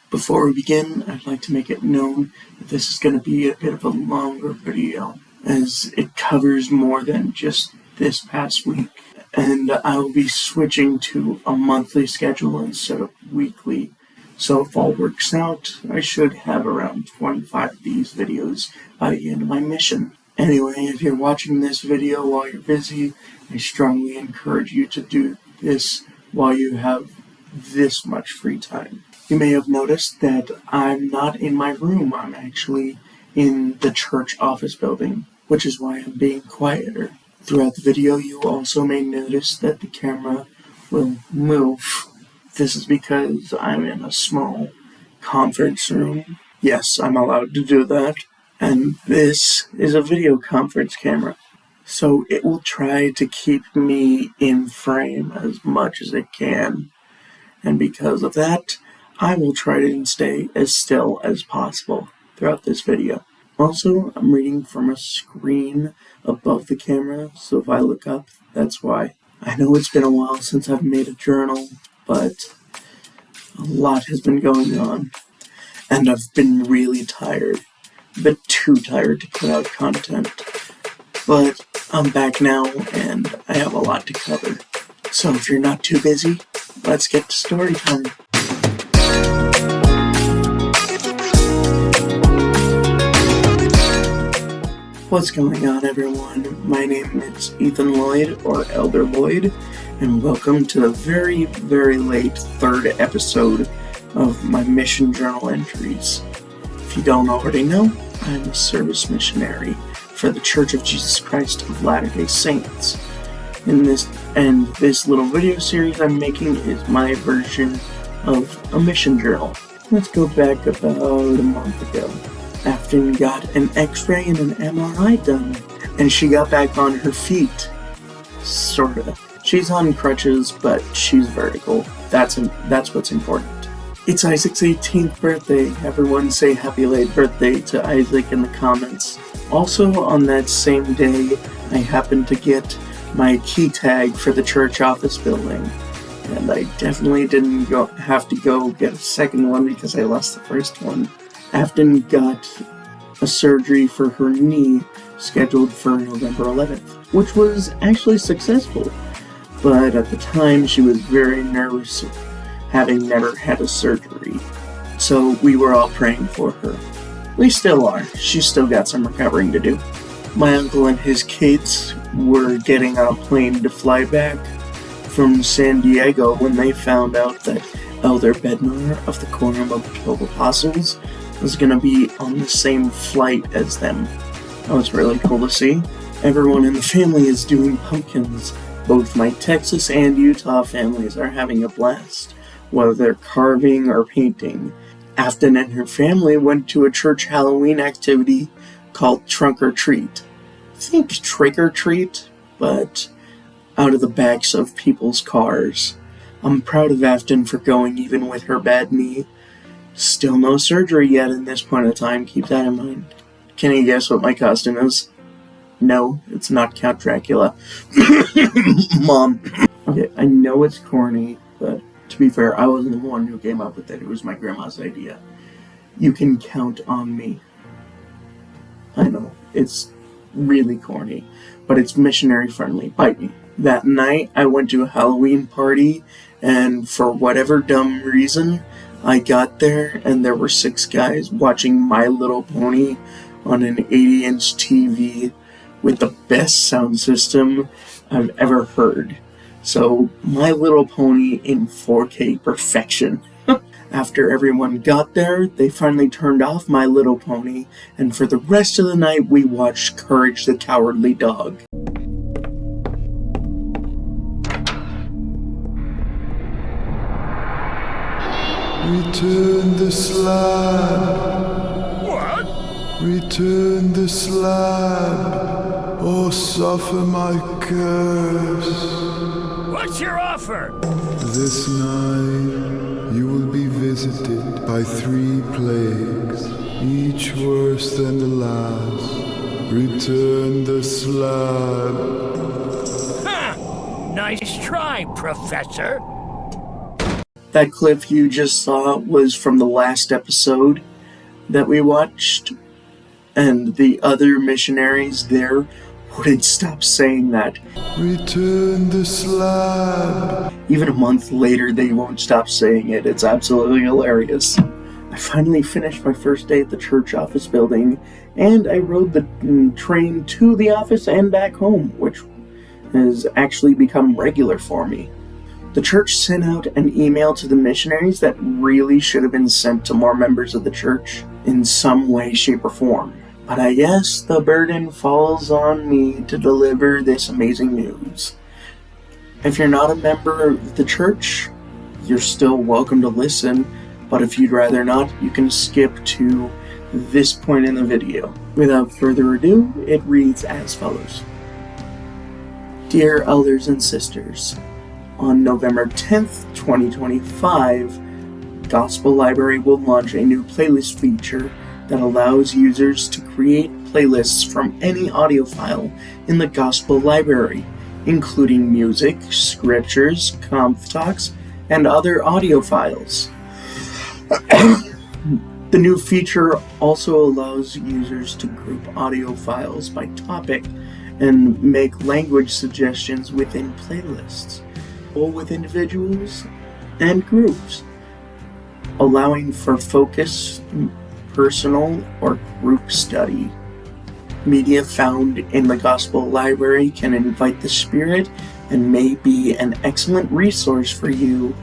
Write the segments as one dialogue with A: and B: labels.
A: Before we begin, I'd like to make it known that this is going to be a bit of a longer video, as it covers more than just this past week, and I will be switching to a monthly schedule instead of weekly. So if all works out, I should have around 25 of these videos by the end of my mission. Anyway, if you're watching this video while you're busy, I strongly encourage you to do this while you have this much free time. You may have noticed that I'm not in my room. I'm actually in the church office building, which is why I'm being quieter. Throughout the video, you also may notice that the camera will move. This is because I'm in a small conference room. Yes, I'm allowed to do that. And this is a video conference camera. So it will try to keep me in frame as much as it can. And because of that, I will try to stay as still as possible throughout this video. Also, I'm reading from a screen above the camera, so if I look up, that's why. I know it's been a while since I've made a journal, but a lot has been going on, and I've been really tired. A bit too tired to put out content, but I'm back now, and I have a lot to cover. So if you're not too busy, let's get to story time. What's going on, everyone? My name is Ethan Lloyd, or Elder Lloyd, and welcome to the very, very late third episode of my mission journal entries. If you don't already know, I'm a service missionary for the Church of Jesus Christ of Latter-day Saints. This little video series I'm making is my version of a mission journal. Let's go back about a month ago. Afton got an x-ray and an MRI done, and she got back on her feet. Sorta. She's on crutches, but she's vertical. That's what's important. It's Isaac's 18th birthday. Everyone say happy late birthday to Isaac in the comments. Also, on that same day, I happened to get my key tag for the church office building. And I definitely didn't have to go get a second one because I lost the first one. Afton got a surgery for her knee scheduled for November 11th, which was actually successful. But at the time, she was very nervous, having never had a surgery. So we were all praying for her. We still are. She's still got some recovering to do. My uncle and his kids were getting on a plane to fly back from San Diego when they found out that Elder Bednar of the Quorum of the 12 Apostles was going to be on the same flight as them. That was really cool to see. Everyone in the family is doing pumpkins. Both my Texas and Utah families are having a blast, whether they're carving or painting. Afton and her family went to a church Halloween activity called Trunk or Treat. Think trick or treat, but out of the backs of people's cars. I'm proud of Afton for going even with her bad knee. Still no surgery yet in this point of time, keep that in mind. Can you guess what my costume is? No, it's not Count Dracula. Mom. Okay, I know it's corny, but to be fair, I wasn't the one who came up with it. It was my grandma's idea. You can count on me. I know, it's really corny, but it's missionary friendly. Bite me. That night, I went to a Halloween party, and for whatever dumb reason, I got there, and there were 6 guys watching My Little Pony on an 80-inch TV with the best sound system I've ever heard. So, My Little Pony in 4K perfection. After everyone got there, they finally turned off My Little Pony, and for the rest of the night, we watched Courage the Cowardly Dog.
B: Return the slab.
C: What?
B: Return the slab, or suffer my curse.
C: What's your offer?
B: This night you will be visited by 3 plagues, each worse than the last. Return the slab.
C: Ha! Nice try, Professor.
A: That clip you just saw was from the last episode that we watched, and the other missionaries there wouldn't stop saying that.
B: Return the slab.
A: Even a month later, they won't stop saying it. It's absolutely hilarious. I finally finished my first day at the church office building, and I rode the train to the office and back home, which has actually become regular for me. The church sent out an email to the missionaries that really should have been sent to more members of the church in some way, shape, or form. But I guess the burden falls on me to deliver this amazing news. If you're not a member of the church, you're still welcome to listen, but if you'd rather not, you can skip to this point in the video. Without further ado, it reads as follows. Dear elders and sisters, on November 10th, 2025, Gospel Library will launch a new playlist feature that allows users to create playlists from any audio file in the Gospel Library, including music, scriptures, conf talks, and other audio files. The new feature also allows users to group audio files by topic and make language suggestions within playlists, both with individuals and groups, allowing for focus, personal, or group study. Media found in the Gospel Library can invite the Spirit and may be an excellent resource for you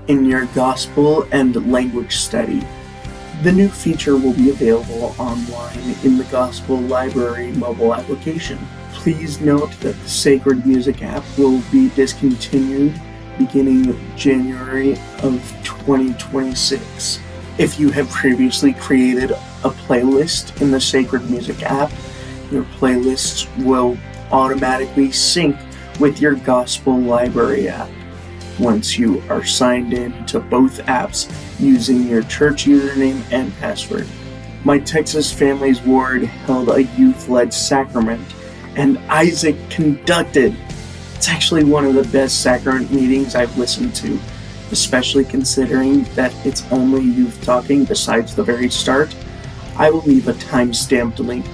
A: in your gospel and language study. The new feature will be available online in the Gospel Library mobile application. Please note that the Sacred Music app will be discontinued beginning January of 2026. If you have previously created a playlist in the Sacred Music app, your playlists will automatically sync with your Gospel Library app once you are signed in to both apps using your church username and password. My Texas Families Ward held a youth-led sacrament, and Isaac conducted. It's actually one of the best sacrament meetings I've listened to, especially considering that it's only youth talking besides the very start. I will leave a time-stamped link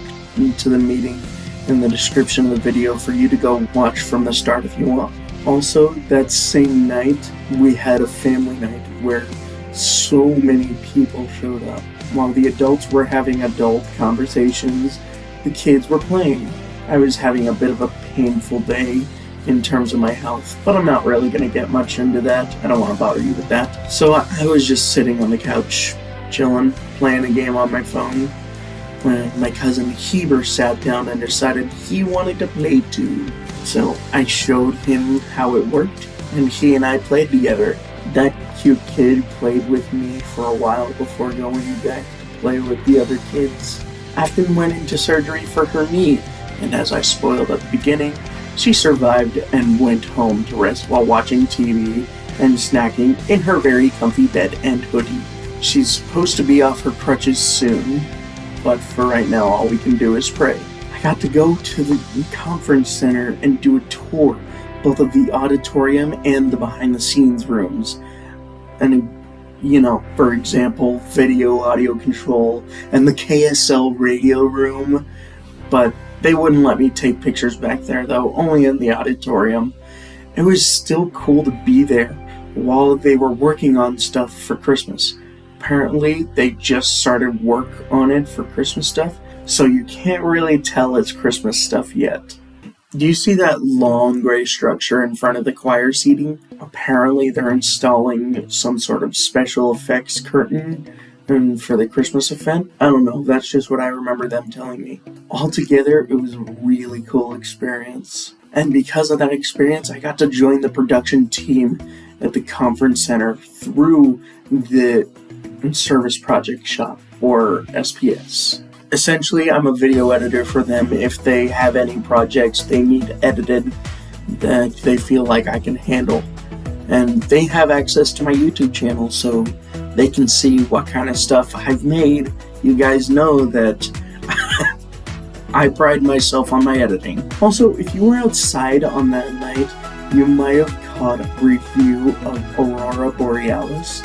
A: to the meeting in the description of the video for you to go watch from the start if you want. Also, that same night, we had a family night where so many people showed up. While the adults were having adult conversations, the kids were playing. I was having a bit of a painful day in terms of my health, but I'm not really going to get much into that. I don't want to bother you with that. So I was just sitting on the couch, chilling, playing a game on my phone, when my cousin Heber sat down and decided he wanted to play too. So I showed him how it worked, and he and I played together. That cute kid played with me for a while before going back to play with the other kids. Afton went into surgery for her knee, and as I spoiled at the beginning, she survived and went home to rest while watching TV and snacking in her very comfy bed and hoodie. She's supposed to be off her crutches soon, but for right now all we can do is pray. I got to go to the conference center and do a tour, both of the auditorium and the behind the scenes rooms. And for example, video audio control and the KSL radio room, but they wouldn't let me take pictures back there though, only in the auditorium. It was still cool to be there while they were working on stuff for Christmas. Apparently, they just started work on it for Christmas stuff, so you can't really tell it's Christmas stuff yet. Do you see that long gray structure in front of the choir seating? Apparently, they're installing some sort of special effects curtain for the Christmas event. I don't know, that's just what I remember them telling me. Altogether, it was a really cool experience. And because of that experience, I got to join the production team at the conference center through the Service Project Shop, or SPS. Essentially, I'm a video editor for them if they have any projects they need edited that they feel like I can handle. And they have access to my YouTube channel, so they can see what kind of stuff I've made. You guys know that I pride myself on my editing. Also, if you were outside on that night, you might have taught review of Aurora Borealis,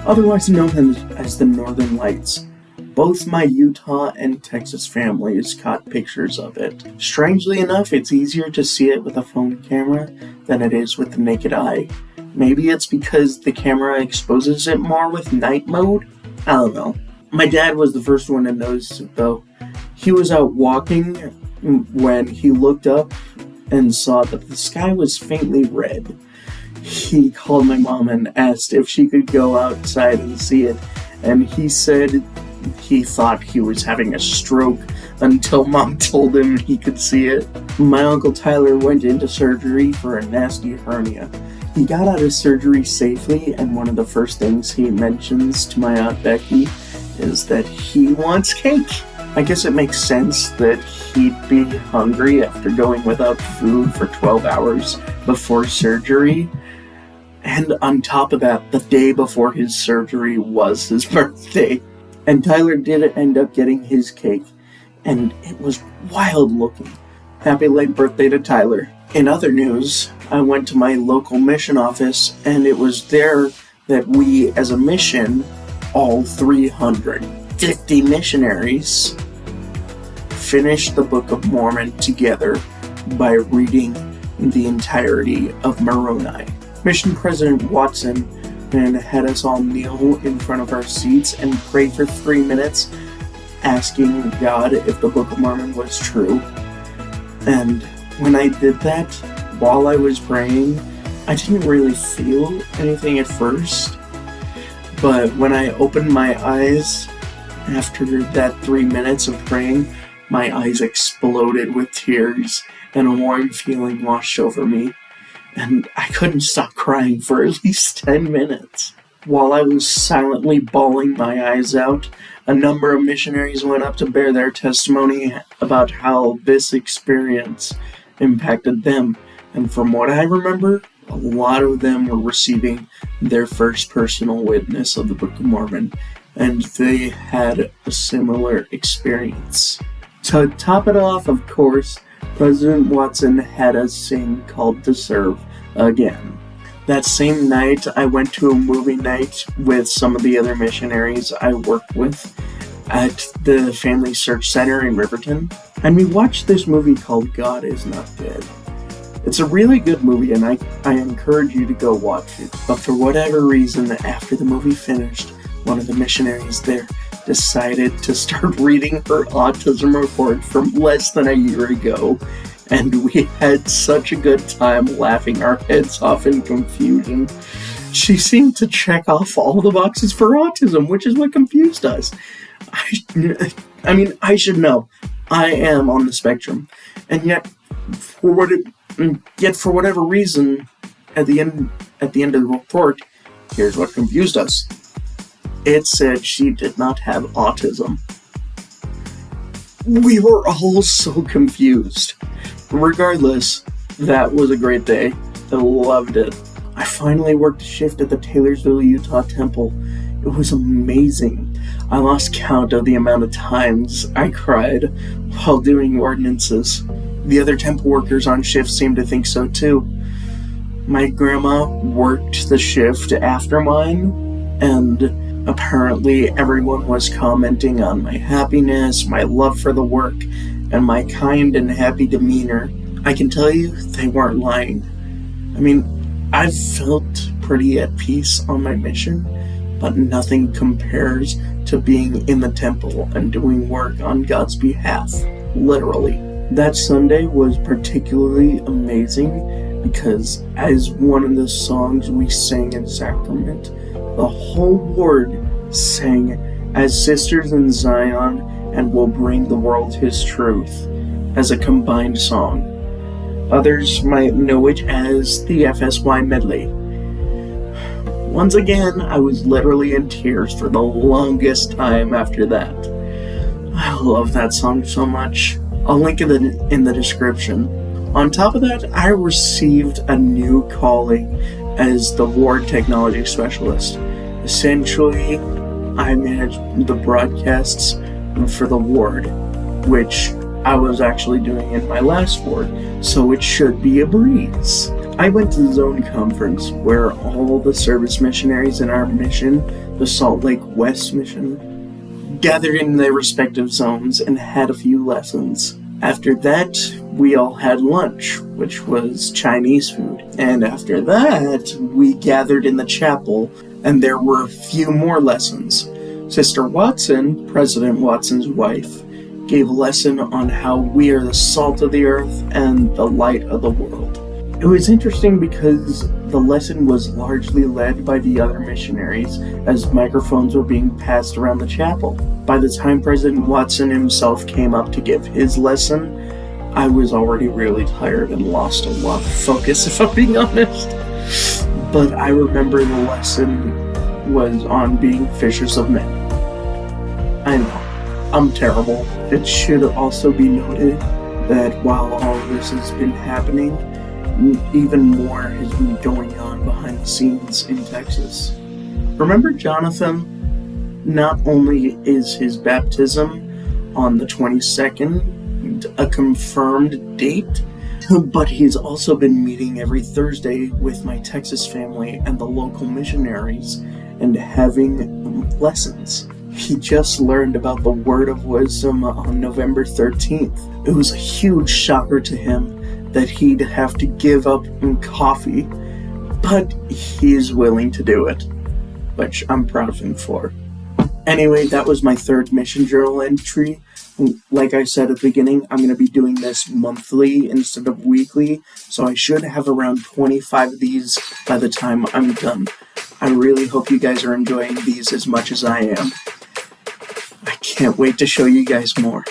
A: otherwise known as the Northern Lights. Both my Utah and Texas families caught pictures of it. Strangely enough, it's easier to see it with a phone camera than it is with the naked eye. Maybe it's because the camera exposes it more with night mode? I don't know. My dad was the first one to notice it though. He was out walking when he looked up and saw that the sky was faintly red. He called my mom and asked if she could go outside and see it, and he said he thought he was having a stroke until Mom told him he could see it. My Uncle Tyler went into surgery for a nasty hernia. He got out of surgery safely, and one of the first things he mentions to my Aunt Becky is that he wants cake. I guess it makes sense that he'd be hungry after going without food for 12 hours before surgery. And on top of that, the day before his surgery was his birthday. And Tyler did end up getting his cake, and it was wild looking. Happy late birthday to Tyler. In other news, I went to my local mission office, and it was there that we, as a mission, all 350 missionaries, finished the Book of Mormon together by reading the entirety of Moroni. Mission President Watson and had us all kneel in front of our seats and pray for 3 minutes, asking God if the Book of Mormon was true. And when I did that, while I was praying, I didn't really feel anything at first. But when I opened my eyes, after that 3 minutes of praying, my eyes exploded with tears, and a warm feeling washed over me. And I couldn't stop crying for at least 10 minutes. While I was silently bawling my eyes out, a number of missionaries went up to bear their testimony about how this experience impacted them. And from what I remember, a lot of them were receiving their first personal witness of the Book of Mormon, and they had a similar experience. To top it off, of course, President Watson had us sing Called to Serve again. That same night, I went to a movie night with some of the other missionaries I worked with at the Family Search Center in Riverton, and we watched this movie called God Is Not Dead. It's a really good movie, and I encourage you to go watch it. But for whatever reason, after the movie finished, one of the missionaries there decided to start reading her autism report from less than a year ago, and we had such a good time laughing our heads off in confusion. She seemed to check off all the boxes for autism, which is what confused us. I mean, I should know. I am on the spectrum, and yet for whatever reason, at the end of the report, here's what confused us. It said she did not have autism. We were all so confused. Regardless, that was a great day. I loved it. I finally worked a shift at the Taylorsville, Utah temple. It was amazing. I lost count of the amount of times I cried while doing ordinances. The other temple workers on shift seemed to think so too. My grandma worked the shift after mine, and apparently everyone was commenting on my happiness, my love for the work, and my kind and happy demeanor. I can tell you, they weren't lying. I mean, I've felt pretty at peace on my mission, but nothing compares to being in the temple and doing work on God's behalf, literally. That Sunday was particularly amazing because as one of the songs we sang in sacrament, the whole ward sang "As Sisters in Zion and Will Bring the World His Truth" as a combined song. Others might know it as the FSY medley. Once again, I was literally in tears for the longest time after that. I love that song so much. I'll link it in the description. On top of that, I received a new calling as the ward technology specialist. Essentially, I manage the broadcasts for the ward, which I was actually doing in my last ward, so it should be a breeze. I went to the Zone Conference where all the service missionaries in our mission, the Salt Lake West mission, gathered in their respective zones and had a few lessons. After that, we all had lunch, which was Chinese food. And after that, we gathered in the chapel, and there were a few more lessons. Sister Watson, President Watson's wife, gave a lesson on how we are the salt of the earth and the light of the world. It was interesting because the lesson was largely led by the other missionaries as microphones were being passed around the chapel. By the time President Watson himself came up to give his lesson, I was already really tired and lost a lot of focus, if I'm being honest. But I remember the lesson was on being fishers of men. I know, I'm terrible. It should also be noted that while all of this has been happening, even more has been going on behind the scenes in Texas. Remember Jonathan? Not only is his baptism on the 22nd a confirmed date, but he's also been meeting every Thursday with my Texas family and the local missionaries and having lessons. He just learned about the Word of Wisdom on November 13th. It was a huge shocker to him that he'd have to give up coffee, but he's willing to do it, which I'm proud of him for. Anyway, that was my third mission journal entry. Like I said at the beginning, I'm going to be doing this monthly instead of weekly, so I should have around 25 of these by the time I'm done. I really hope you guys are enjoying these as much as I am. I can't wait to show you guys more.